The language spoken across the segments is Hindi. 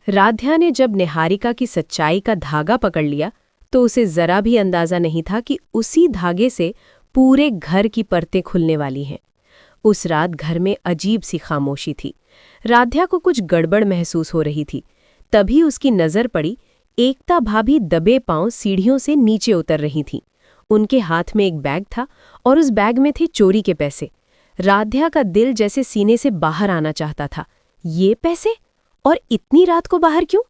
राध्या ने जब निहारिका की सच्चाई का धागा पकड़ लिया तो उसे जरा भी अंदाजा नहीं था कि उसी धागे से पूरे घर की परतें खुलने वाली हैं। उस रात घर में अजीब सी खामोशी थी। राध्या को कुछ गड़बड़ महसूस हो रही थी। तभी उसकी नज़र पड़ी, एकता भाभी दबे पांव सीढ़ियों से नीचे उतर रही थीं। उनके हाथ में एक बैग था और उस बैग में थे चोरी के पैसे। राध्या का दिल जैसे सीने से बाहर आना चाहता था। ये पैसे? और इतनी रात को बाहर क्यों?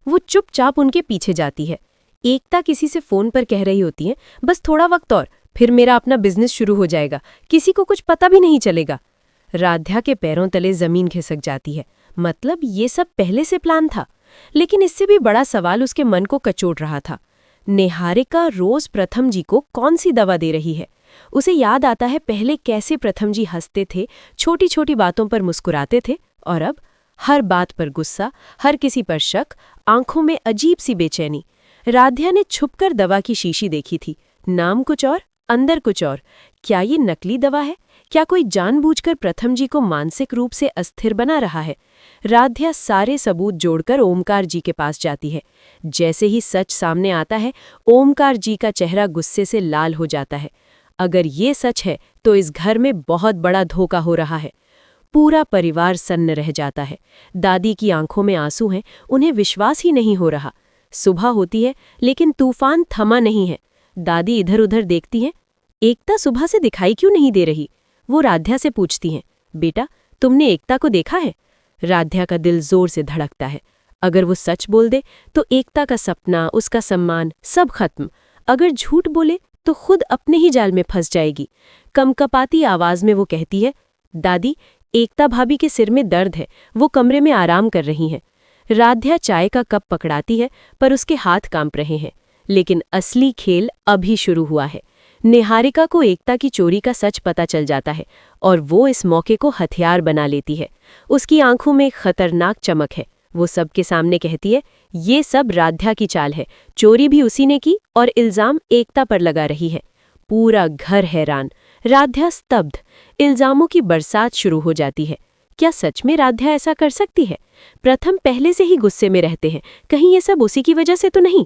वो चुपचाप उनके पीछे जाती है। एकता किसी से फोन पर कह रही होती है, बस थोड़ा वक्त और, फिर मेरा अपना बिजनेस शुरू हो जाएगा, किसी को कुछ पता भी नहीं चलेगा। राध्या के पैरों तले जमीन खिसक जाती है। मतलब ये सब पहले से प्लान था। लेकिन इससे भी बड़ा सवाल उसके मन को कचोट रहा था। निहारिका रोज प्रथम जी को कौन सी दवा दे रही है? उसे याद आता है पहले कैसे प्रथम जी हंसते थे, छोटी छोटी बातों पर मुस्कुराते थे, और अब हर बात पर गुस्सा, हर किसी पर शक, आंखों में अजीब सी बेचैनी। राध्या ने छुपकर दवा की शीशी देखी थी। नाम कुछ और, अंदर कुछ और। क्या ये नकली दवा है? क्या कोई जानबूझकर प्रथम जी को मानसिक रूप से अस्थिर बना रहा है? राध्या सारे सबूत जोड़कर ओमकार जी के पास जाती है। जैसे ही सच सामने आता है, ओमकार जी का चेहरा गुस्से से लाल हो जाता है। अगर ये सच है तो इस घर में बहुत बड़ा धोखा हो रहा है। पूरा परिवार सन्न रह जाता है। दादी की आंखों में आंसू हैं, उन्हें विश्वास ही नहीं हो रहा। सुबह होती है लेकिन तूफान थमा नहीं है। दादी इधर उधर देखती हैं। एकता सुबह से दिखाई क्यों नहीं दे रही? वो राध्या से पूछती हैं, बेटा तुमने एकता को देखा है? राध्या का दिल जोर से धड़कता है। अगर वो सच बोल दे तो एकता का सपना, उसका सम्मान सब खत्म। अगर झूठ बोले तो खुद अपने ही जाल में फंस जाएगी। कमकपाती आवाज में वो कहती है, दादी एकता भाभी के सिर में दर्द है, वो कमरे में आराम कर रही हैं। राध्या चाय का कप पकड़ाती है पर उसके हाथ कांप रहे हैं। लेकिन असली खेल अभी शुरू हुआ है। निहारिका को एकता की चोरी का सच पता चल जाता है और वो इस मौके को हथियार बना लेती है। उसकी आंखों में खतरनाक चमक है। वो सबके सामने कहती है, ये सब राध्या की चाल है, चोरी भी उसी ने की और इल्जाम एकता पर लगा रही है। पूरा घर हैरान, राध्या स्तब्ध। इल्जामों की बरसात शुरू हो जाती है। क्या सच में राध्या ऐसा कर सकती है? प्रथम पहले से ही गुस्से में रहते हैं, कहीं ये सब उसी की वजह से तो नहीं?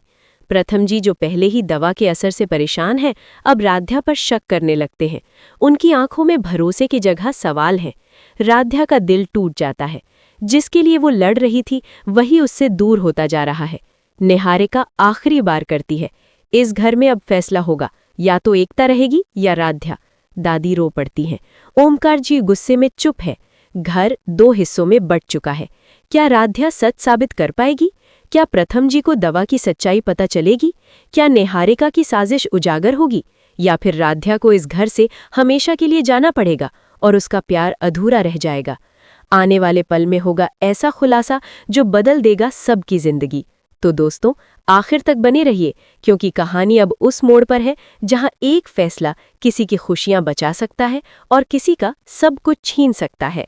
प्रथम जी जो पहले ही दवा के असर से परेशान हैं, अब राध्या पर शक करने लगते हैं। उनकी आंखों में भरोसे की जगह सवाल है। राध्या का दिल टूट जाता है। जिसके लिए वो लड़ रही थी वही उससे दूर होता जा रहा है। निहारिका आखिरी बार करती है, इस घर में अब फैसला होगा, या तो एकता रहेगी या राध्या। दादी रो पड़ती हैं। ओमकार जी गुस्से में चुप है। घर दो हिस्सों में बंट चुका है। क्या राध्या सच साबित कर पाएगी? क्या प्रथम जी को दवा की सच्चाई पता चलेगी? क्या निहारिका की साजिश उजागर होगी? या फिर राध्या को इस घर से हमेशा के लिए जाना पड़ेगा और उसका प्यार अधूरा रह जाएगा? आने वाले पल में होगा ऐसा खुलासा जो बदल देगा सबकी जिंदगी। तो दोस्तों, आखिर तक बने रहिए, क्योंकि कहानी अब उस मोड़ पर है जहां एक फैसला किसी की खुशियां बचा सकता है और किसी का सब कुछ छीन सकता है।